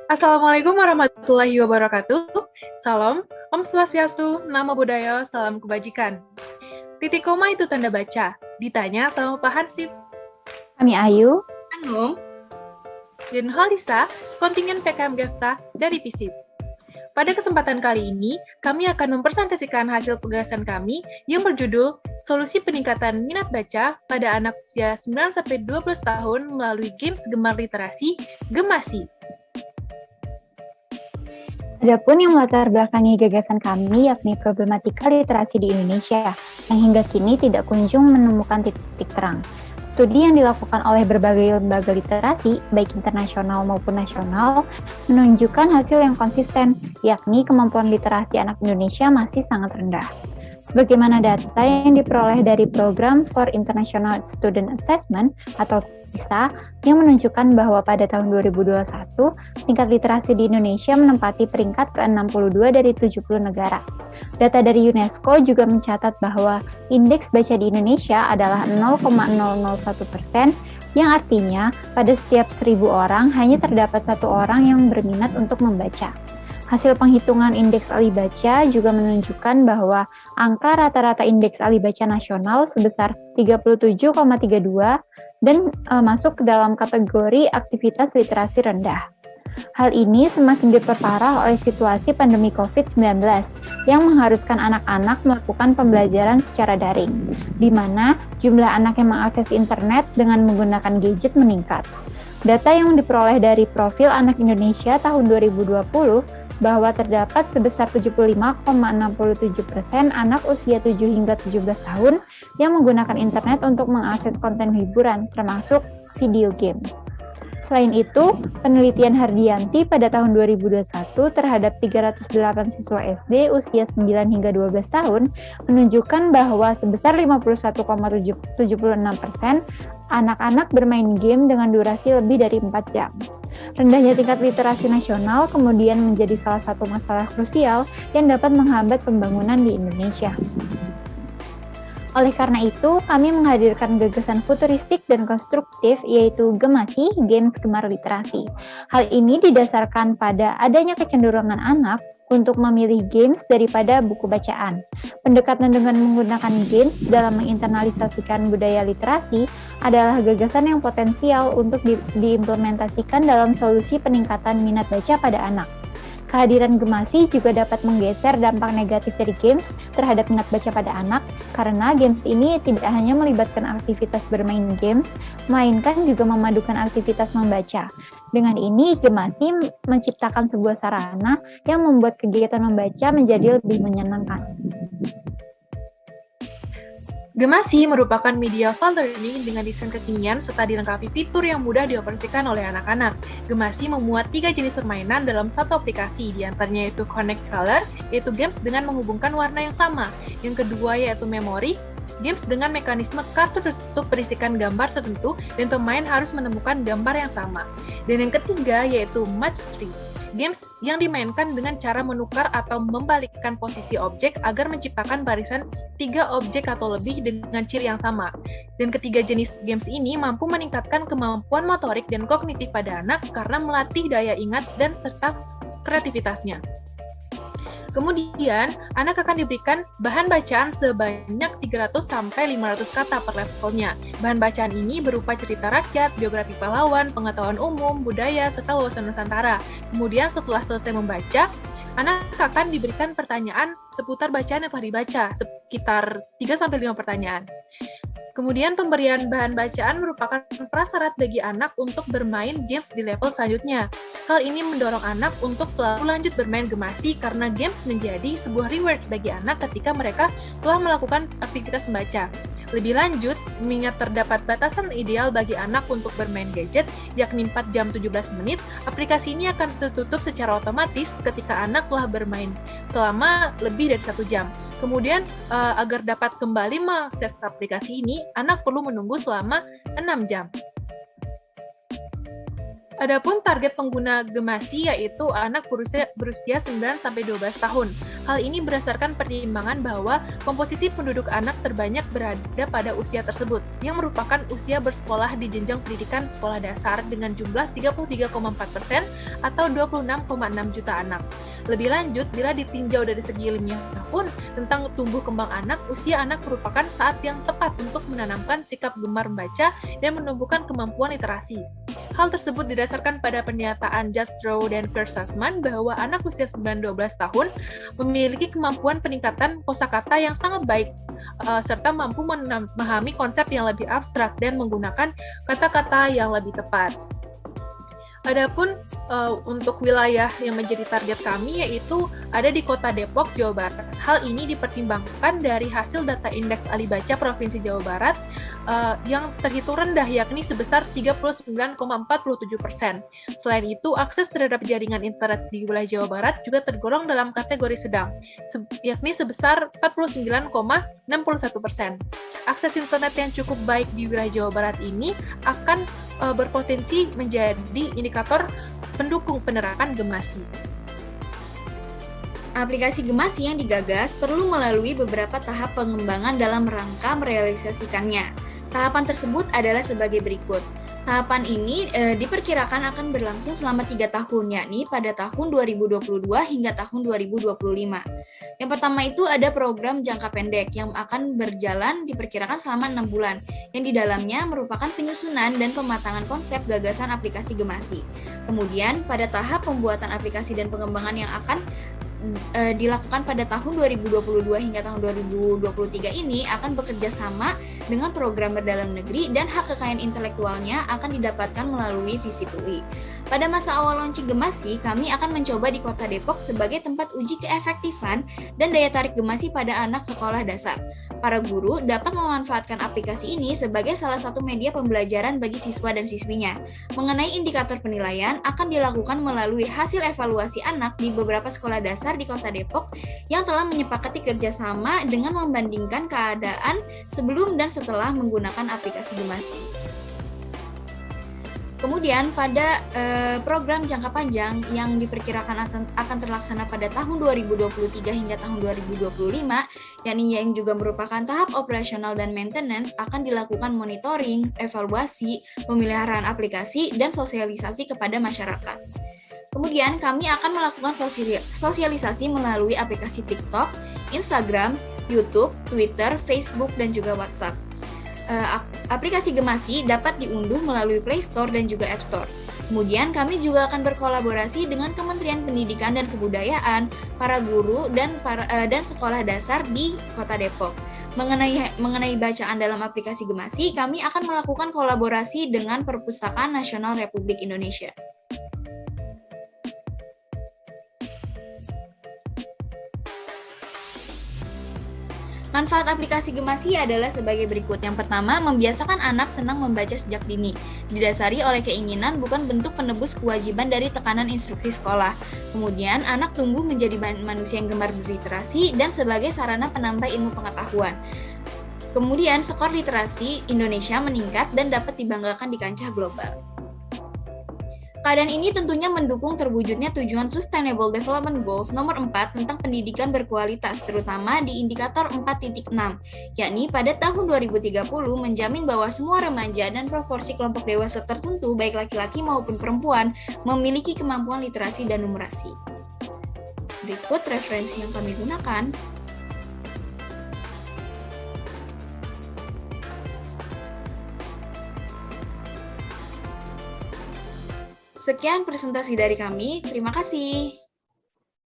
Assalamualaikum warahmatullahi wabarakatuh. Salam, Om Swastiastu, Namo Buddhaya, Salam Kebajikan. Titik koma itu tanda baca. Ditanya sama Pak Hansip. Kami Ayu, Anum, Dan Halisa, kontingen PKMGFK dari PISIP. Pada kesempatan kali ini, kami akan mempresentasikan hasil pembahasan kami yang berjudul Solusi Peningkatan Minat Baca pada Anak Usia 9-12 tahun melalui Games Gemar Literasi, Gemasi. adapun yang melatar belakangi gagasan kami yakni problematika literasi di Indonesia yang hingga kini tidak kunjung menemukan titik terang. Studi yang dilakukan oleh berbagai lembaga literasi, baik internasional maupun nasional, menunjukkan hasil yang konsisten, yakni kemampuan literasi anak Indonesia masih sangat rendah. Sebagaimana data yang diperoleh dari Program for International Student Assessment atau PISA yang menunjukkan bahwa pada tahun 2021, tingkat literasi di Indonesia menempati peringkat ke-62 dari 70 negara. Data dari UNESCO juga mencatat bahwa indeks baca di Indonesia adalah 0,001%, yang artinya pada setiap 1.000 orang hanya terdapat 1 orang yang berminat untuk membaca. Hasil penghitungan indeks ahli baca juga menunjukkan bahwa angka rata-rata indeks ahli baca nasional sebesar 37,32 dan masuk ke dalam kategori aktivitas literasi rendah. Hal ini semakin diperparah oleh situasi pandemi COVID-19 yang mengharuskan anak-anak melakukan pembelajaran secara daring, di mana jumlah anak yang mengakses internet dengan menggunakan gadget meningkat. Data yang diperoleh dari Profil Anak Indonesia tahun 2020 bahwa terdapat sebesar 75,67% anak usia 7 hingga 17 tahun yang menggunakan internet untuk mengakses konten hiburan, termasuk video games. Selain itu, penelitian Hardianti pada tahun 2021 terhadap 308 siswa SD usia 9 hingga 12 tahun menunjukkan bahwa sebesar 51,76% anak-anak bermain game dengan durasi lebih dari 4 jam. Rendahnya tingkat literasi nasional kemudian menjadi salah satu masalah krusial yang dapat menghambat pembangunan di Indonesia. Oleh karena itu, kami menghadirkan gagasan futuristik dan konstruktif yaitu Gemasi, Games Gemar Literasi. Hal ini didasarkan pada adanya kecenderungan anak untuk memilih games daripada buku bacaan. Pendekatan dengan menggunakan games dalam menginternalisasikan budaya literasi adalah gagasan yang potensial untuk diimplementasikan dalam solusi peningkatan minat baca pada anak. Kehadiran Gemasi juga dapat menggeser dampak negatif dari games terhadap minat baca pada anak, karena games ini tidak hanya melibatkan aktivitas bermain games, melainkan juga memadukan aktivitas membaca. Dengan ini, Gemasi menciptakan sebuah sarana yang membuat kegiatan membaca menjadi lebih menyenangkan. Gemasi merupakan media fun learning dengan desain kekinian serta dilengkapi fitur yang mudah dioperasikan oleh anak-anak. Gemasi memuat 3 jenis permainan dalam satu aplikasi, diantaranya yaitu Connect Color, yaitu games dengan menghubungkan warna yang sama. Yang kedua yaitu Memory, games dengan mekanisme kartu tertutup berisikan gambar tertentu dan pemain harus menemukan gambar yang sama. Dan yang ketiga yaitu Match 3. Games yang dimainkan dengan cara menukar atau membalikkan posisi objek agar menciptakan barisan 3 objek atau lebih dengan ciri yang sama. Dan ketiga jenis games ini mampu meningkatkan kemampuan motorik dan kognitif pada anak karena melatih daya ingat dan serta kreativitasnya. Kemudian, anak akan diberikan bahan bacaan sebanyak 300-500 kata per levelnya. Bahan bacaan ini berupa cerita rakyat, biografi pahlawan, pengetahuan umum, budaya, serta wawasan Nusantara. Kemudian setelah selesai membaca, anak akan diberikan pertanyaan seputar bacaan yang telah dibaca, sekitar 3-5 pertanyaan. Kemudian pemberian bahan bacaan merupakan prasyarat bagi anak untuk bermain games di level selanjutnya. Hal ini mendorong anak untuk selalu lanjut bermain Gemasi karena games menjadi sebuah reward bagi anak ketika mereka telah melakukan aktivitas membaca. Lebih lanjut, mengingat terdapat batasan ideal bagi anak untuk bermain gadget, yakni 4 jam 17 menit, aplikasi ini akan tertutup secara otomatis ketika anak telah bermain selama lebih dari 1 jam. Kemudian, agar dapat kembali mengakses aplikasi ini, anak perlu menunggu selama 6 jam. Adapun target pengguna Gemasi yaitu anak berusia 9-12 tahun. Hal ini berdasarkan pertimbangan bahwa komposisi penduduk anak terbanyak berada pada usia tersebut, yang merupakan usia bersekolah di jenjang pendidikan sekolah dasar dengan jumlah 33,4% atau 26,6 juta anak. Lebih lanjut, bila ditinjau dari segi ilmiah pun tentang tumbuh kembang anak, usia anak merupakan saat yang tepat untuk menanamkan sikap gemar membaca dan menumbuhkan kemampuan literasi. Hal tersebut didasarkan pada pernyataan Jastrow dan Kersasman bahwa anak usia 9-12 tahun memiliki kemampuan peningkatan kosakata yang sangat baik, serta mampu memahami konsep yang lebih abstrak dan menggunakan kata-kata yang lebih tepat. Adapun untuk wilayah yang menjadi target kami yaitu ada di Kota Depok, Jawa Barat. Hal ini dipertimbangkan dari hasil data Indeks Ahli Baca Provinsi Jawa Barat yang terhitung rendah yakni sebesar 39,47%. Selain itu, akses terhadap jaringan internet di wilayah Jawa Barat juga tergolong dalam kategori sedang, yakni sebesar 49,61%. Akses internet yang cukup baik di wilayah Jawa Barat ini akan berpotensi menjadi indikator pendukung penerapan Gemasi. Aplikasi Gemasi yang digagas perlu melalui beberapa tahap pengembangan dalam rangka merealisasikannya. Tahapan tersebut adalah sebagai berikut. Tahapan ini diperkirakan akan berlangsung selama 3 tahun, yakni pada tahun 2022 hingga tahun 2025. Yang pertama itu ada program jangka pendek yang akan berjalan diperkirakan selama 6 bulan, yang di dalamnya merupakan penyusunan dan pematangan konsep gagasan aplikasi Gemasi. Kemudian pada tahap pembuatan aplikasi dan pengembangan yang akan dilakukan pada tahun 2022 hingga tahun 2023 ini akan bekerja sama dengan programmer dalam negeri dan hak kekayaan intelektualnya akan didapatkan melalui Visip UI. Pada masa awal launching Gemasi, kami akan mencoba di Kota Depok sebagai tempat uji keefektifan dan daya tarik Gemasi pada anak sekolah dasar. Para guru dapat memanfaatkan aplikasi ini sebagai salah satu media pembelajaran bagi siswa dan siswinya. Mengenai indikator penilaian akan dilakukan melalui hasil evaluasi anak di beberapa sekolah dasar di Kota Depok yang telah menyepakati kerjasama dengan membandingkan keadaan sebelum dan setelah menggunakan aplikasi Gemasi. Kemudian pada program jangka panjang yang diperkirakan akan terlaksana pada tahun 2023 hingga tahun 2025, yakni yang juga merupakan tahap operasional dan maintenance, akan dilakukan monitoring, evaluasi, pemeliharaan aplikasi, dan sosialisasi kepada masyarakat. Kemudian kami akan melakukan sosialisasi melalui aplikasi TikTok, Instagram, YouTube, Twitter, Facebook, dan juga WhatsApp. Aplikasi Gemasi dapat diunduh melalui Play Store dan juga App Store. Kemudian kami juga akan berkolaborasi dengan Kementerian Pendidikan dan Kebudayaan, para guru dan sekolah dasar di Kota Depok. Mengenai bacaan dalam aplikasi Gemasi, kami akan melakukan kolaborasi dengan Perpustakaan Nasional Republik Indonesia. Manfaat aplikasi Gemasi adalah sebagai berikut. Yang pertama, membiasakan anak senang membaca sejak dini, didasari oleh keinginan bukan bentuk penebus kewajiban dari tekanan instruksi sekolah. Kemudian, anak tumbuh menjadi manusia yang gemar berliterasi dan sebagai sarana penambah ilmu pengetahuan. Kemudian, skor literasi Indonesia meningkat dan dapat dibanggakan di kancah global. Keadaan ini tentunya mendukung terwujudnya tujuan Sustainable Development Goals nomor 4 tentang pendidikan berkualitas, terutama di indikator 4.6, yakni pada tahun 2030 menjamin bahwa semua remaja dan proporsi kelompok dewasa tertentu, baik laki-laki maupun perempuan, memiliki kemampuan literasi dan numerasi. Berikut referensi yang kami gunakan. Sekian presentasi dari kami, terima kasih.